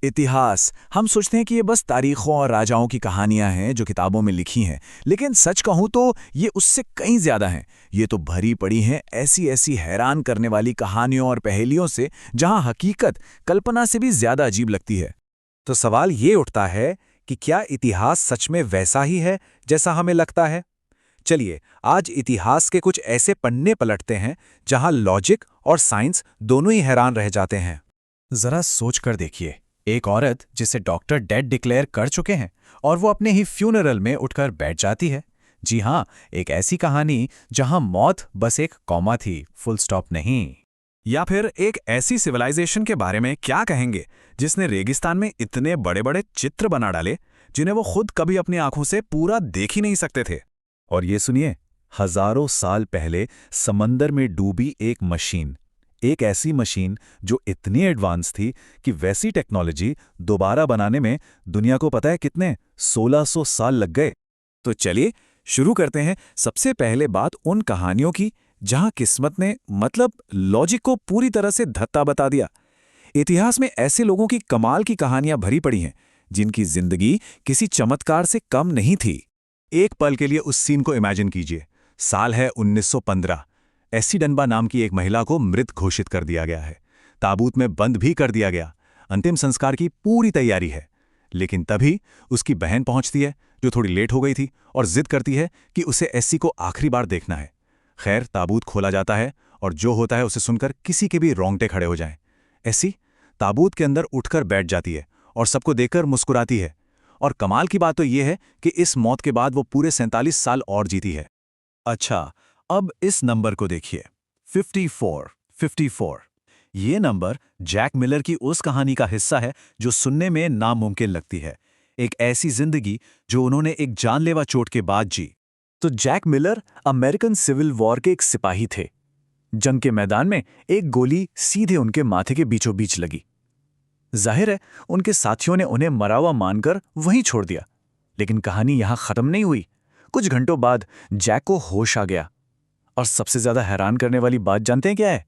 इतिहास हम सोचते हैं कि ये बस तारीखों और राजाओं की कहानियां हैं जो किताबों में लिखी हैं, लेकिन सच कहूं तो ये उससे कहीं ज्यादा हैं। ये तो भरी पड़ी हैं ऐसी ऐसी हैरान करने वाली कहानियों और पहेलियों से, जहां हकीकत कल्पना से भी ज्यादा अजीब लगती है। तो सवाल ये उठता है कि क्या इतिहास सच में वैसा ही है जैसा हमें लगता है? चलिए, आज इतिहास के कुछ ऐसे पन्ने पलटते हैं जहां लॉजिक और साइंस दोनों ही हैरान रह जाते हैं। जरा सोच कर देखिए, एक औरत जिसे डॉक्टर डेड डिक्लेयर कर चुके हैं और वो अपने ही फ्यूनरल में उठकर बैठ जाती है। जी हाँ, एक ऐसी कहानी जहां मौत बस एक कॉमा थी, फुल स्टॉप नहीं। या फिर एक ऐसी सिविलाइजेशन के बारे में क्या कहेंगे जिसने रेगिस्तान में इतने बड़े बड़े चित्र बना डाले जिन्हें वो खुद कभी अपनी आंखों से पूरा देख ही नहीं सकते थे। और ये सुनिए, हजारों साल पहले समंदर में डूबी एक ऐसी मशीन जो इतनी एडवांस थी कि वैसी टेक्नोलॉजी दोबारा बनाने में दुनिया को पता है कितने 1600 साल लग गए। तो चलिए शुरू करते हैं सबसे पहले बात उन कहानियों की जहां किस्मत ने मतलब लॉजिक को पूरी तरह से धत्ता बता दिया। इतिहास में ऐसे लोगों की कमाल की कहानियां भरी पड़ी हैं जिनकी जिंदगी किसी चमत्कार से कम नहीं थी। एक पल के लिए उस सीन को इमेजिन कीजिए। साल है 1915। एसी डनबा नाम की एक महिला को मृत घोषित कर दिया गया है। ताबूत में बंद भी कर दिया गया। अंतिम संस्कार की पूरी तैयारी है। लेकिन तभी उसकी बहन पहुंचती है जो थोड़ी लेट हो गई थी और जिद करती है कि उसे एसी को आखिरी बार देखना है। खैर, ताबूत खोला जाता है और जो होता है उसे सुनकर किसी के भी रोंगटे खड़े हो जाएं। एसी ताबूत के अंदर उठकर बैठ जाती है और सबको देखकर मुस्कुराती है। और कमाल की बात तो यह है कि इस मौत के बाद वो पूरे 47 साल और जीती है। अच्छा, अब इस नंबर को देखिए, 54। ये नंबर जैक मिलर की उस कहानी का हिस्सा है जो सुनने में नामुमकिन लगती है। एक ऐसी जिंदगी जो उन्होंने एक जानलेवा चोट के बाद जी। तो Jack Miller American civil war के एक सिपाही थे। जंग के मैदान में एक गोली सीधे उनके माथे के बीचों बीच लगी। जाहिर है उनके साथियों ने उन्हें मरा हुआ मानकर वहीं छोड़ दिया। लेकिन कहानी यहां खत्म नहीं हुई। कुछ घंटों बाद जैक को होश आ गया। और सबसे ज्यादा हैरान करने वाली बात जानते हैं क्या है?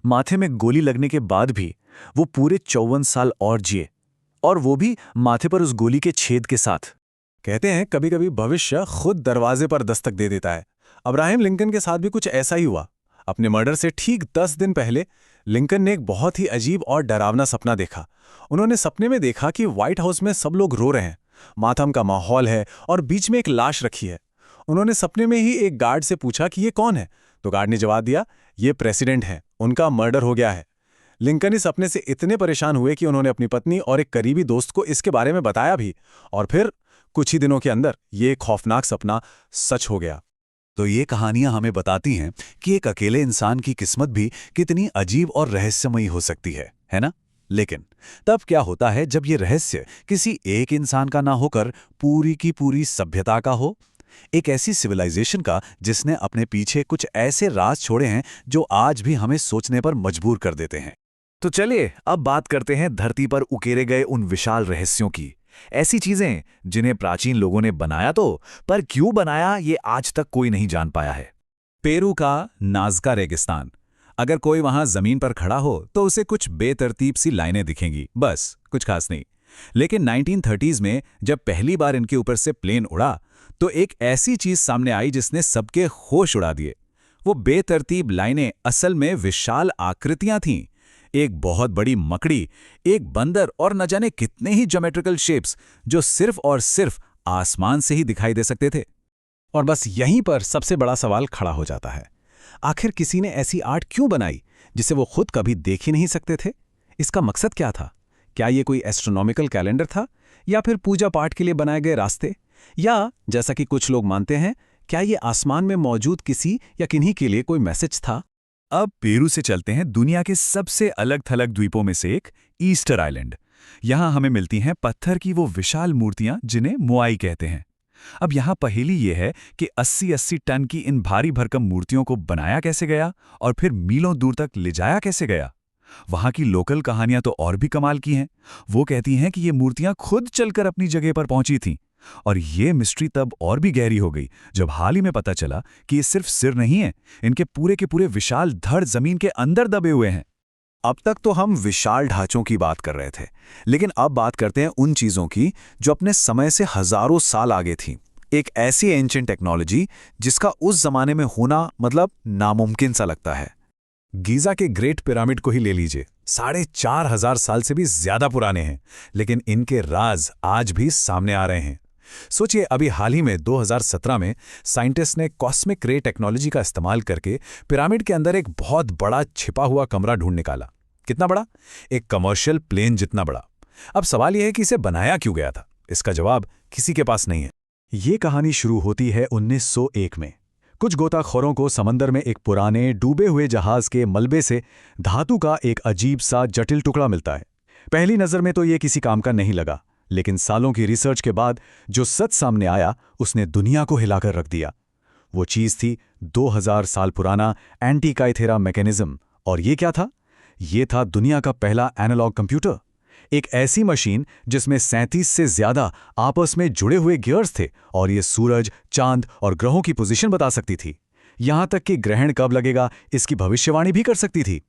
माथे में गोली लगने के बाद भी वो पूरे 54 साल और जिए, और वो भी माथे पर उस गोली के छेद के साथ। कहते हैं कभी कभी भविष्य खुद दरवाजे पर दस्तक दे देता है। अब्राहम लिंकन के साथ भी कुछ ऐसा ही हुआ। अपने मर्डर से ठीक 10 दिन पहले लिंकन ने एक बहुत ही अजीब और डरावना सपना देखा। उन्होंने सपने में देखा कि व्हाइट हाउस में सब लोग रो रहे हैं, मातम का माहौल है और बीच में एक लाश रखी है। उन्होंने सपने में ही एक गार्ड से पूछा कि ये कौन है, तो गार्ड ने जवाब दिया, ये प्रेसिडेंट है, उनका मर्डर हो गया है। लिंकन इस सपने से इतने परेशान हुए कि उन्होंने अपनी पत्नी और एक करीबी दोस्त को इसके बारे में बताया भी, और फिर कुछ ही दिनों के अंदर ये खौफनाक सपना सच हो गया। तो ये कहानियां हमें बताती हैं कि एक अकेले इंसान की किस्मत भी कितनी अजीब और रहस्यमयी हो सकती है ना? लेकिन तब क्या होता है जब ये रहस्य किसी एक इंसान का ना होकर पूरी की पूरी सभ्यता का हो? एक ऐसी सिविलाइजेशन का जिसने अपने पीछे कुछ ऐसे राज छोड़े हैं जो आज भी हमें सोचने पर मजबूर कर देते हैं। तो चलिए अब बात करते हैं धरती पर उकेरे गए उन विशाल रहस्यों की। ऐसी चीजें जिन्हें प्राचीन लोगों ने बनाया तो, पर क्यों बनाया ये आज तक कोई नहीं जान पाया है। पेरू का नाज़का रेगिस्तान। अगर कोई वहां जमीन पर खड़ा हो तो उसे कुछ बेतरतीब सी लाइनें दिखेंगी, बस, कुछ खास नहीं। लेकिन 1930s में जब पहली बार इनके ऊपर से प्लेन उड़ा तो एक ऐसी चीज सामने आई जिसने सबके होश उड़ा दिए। वो बेतरतीब लाइनें असल में विशाल आकृतियां थीं। एक बहुत बड़ी मकड़ी, एक बंदर और न जाने कितने ही ज्योमेट्रिकल शेप्स जो सिर्फ और सिर्फ आसमान से ही दिखाई दे सकते थे। और बस यहीं पर सबसे बड़ा सवाल खड़ा हो जाता है, आखिर किसी ने ऐसी आर्ट क्यों बनाई जिसे वो खुद कभी देख ही नहीं सकते थे? इसका मकसद क्या था? क्या ये कोई एस्ट्रोनॉमिकल कैलेंडर था, या फिर पूजा पाठ के लिए बनाए गए रास्ते, या जैसा कि कुछ लोग मानते हैं, क्या ये आसमान में मौजूद किसी या किन्हीं के लिए कोई मैसेज था? अब पेरू से चलते हैं दुनिया के सबसे अलग थलग द्वीपों में से एक, ईस्टर आइलैंड। यहां हमें मिलती हैं पत्थर की वो विशाल मूर्तियां जिन्हें मोआई कहते हैं। अब यहां पहेली ये है कि 80-80 टन की इन भारी भरकम मूर्तियों को बनाया कैसे गया और फिर मीलों दूर तक ले जाया कैसे गया। वहां की लोकल कहानियां तो और भी कमाल की हैं। वो कहती हैं कि ये मूर्तियां खुद चलकर अपनी जगह पर पहुंची थीं। और ये मिस्ट्री तब और भी गहरी हो गई जब हाल ही में पता चला कि ये सिर्फ सिर नहीं है, इनके पूरे के पूरे विशाल धड़ जमीन के अंदर दबे हुए हैं। अब तक तो हम विशाल ढांचों की बात कर रहे थे, लेकिन अब बात करते हैं उन चीजों की जो अपने समय से हजारों साल आगे थी। एक ऐसी एंशिएंट टेक्नोलॉजी जिसका उस जमाने में होना मतलब नामुमकिन सा लगता है। गीजा के ग्रेट पिरामिड को ही ले लीजिए, 4,500 साल से भी ज्यादा पुराने हैं, लेकिन इनके राज आज भी सामने आ रहे हैं। सोचिए, अभी हाल ही में 2017 में साइंटिस्ट ने कॉस्मिक रे टेक्नोलॉजी का इस्तेमाल करके पिरामिड के अंदर एक बहुत बड़ा छिपा हुआ कमरा ढूंढ निकाला। कितना बड़ा? एक कमर्शियल प्लेन जितना बड़ा। अब सवाल यह है कि इसे बनाया क्यों गया था? इसका जवाब किसी के पास नहीं है। ये कहानी शुरू होती है 1901 में। कुछ गोताखोरों को समंदर में एक पुराने डूबे हुए जहाज के मलबे से धातु का एक अजीब सा जटिल टुकड़ा मिलता है। पहली नज़र में तो ये किसी काम का नहीं लगा, लेकिन सालों की रिसर्च के बाद जो सच सामने आया उसने दुनिया को हिलाकर रख दिया। वो चीज़ थी 2000 साल पुराना एंटी-काइथेरा मैकेनिज्म। और ये क्या था? ये था दुनिया का पहला एनालॉग कंप्यूटर। एक ऐसी मशीन जिसमें 37 से ज्यादा आपस में जुड़े हुए गियर्स थे और ये सूरज, चांद और ग्रहों की पोजीशन बता सकती थी। यहां तक कि ग्रहण कब लगेगा इसकी भविष्यवाणी भी कर सकती थी।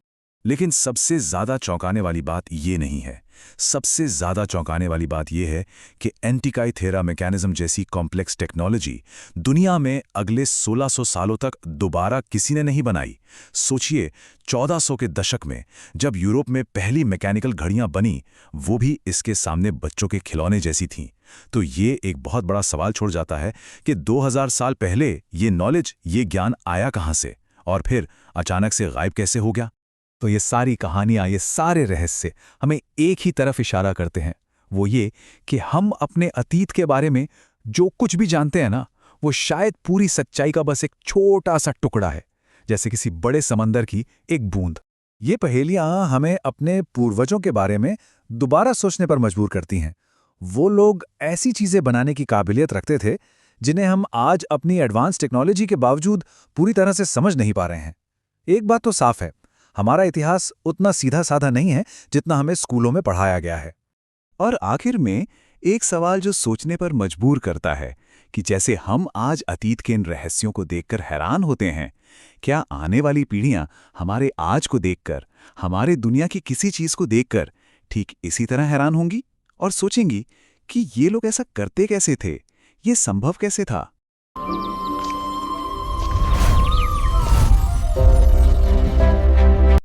लेकिन सबसे ज्यादा चौंकाने वाली बात ये नहीं है। सबसे ज्यादा चौंकाने वाली बात यह है कि एंटी-काइथेरा मैकेनिज्म जैसी कॉम्प्लेक्स टेक्नोलॉजी दुनिया में अगले 1600 सालों तक दोबारा किसी ने नहीं बनाई। सोचिए, 1400 के दशक में जब यूरोप में पहली मैकेनिकल घड़ियां बनी, वो भी इसके सामने बच्चों के खिलौने जैसी थीं। तो ये एक बहुत बड़ा सवाल छोड़ जाता है कि 2000 साल पहले ये नॉलेज, ये ज्ञान आया कहाँ से और फिर अचानक से गायब कैसे हो गया? तो ये सारी कहानियां, ये सारे रहस्य हमें एक ही तरफ इशारा करते हैं, वो ये कि हम अपने अतीत के बारे में जो कुछ भी जानते हैं ना, वो शायद पूरी सच्चाई का बस एक छोटा सा टुकड़ा है, जैसे किसी बड़े समंदर की एक बूंद। ये पहेलियां हमें अपने पूर्वजों के बारे में दोबारा सोचने पर मजबूर करती हैं। वो लोग ऐसी चीजें बनाने की काबिलियत रखते थे जिन्हें हम आज अपनी एडवांस टेक्नोलॉजी के बावजूद पूरी तरह से समझ नहीं पा रहे हैं। एक बात तो साफ है, हमारा इतिहास उतना सीधा साधा नहीं है जितना हमें स्कूलों में पढ़ाया गया है। और आखिर में एक सवाल जो सोचने पर मजबूर करता है कि जैसे हम आज अतीत के इन रहस्यों को देखकर हैरान होते हैं, क्या आने वाली पीढ़ियां हमारे आज को देखकर, हमारे दुनिया की किसी चीज को देखकर ठीक इसी तरह हैरान होंगी और सोचेंगी कि ये लोग ऐसा करते कैसे थे, ये संभव कैसे था?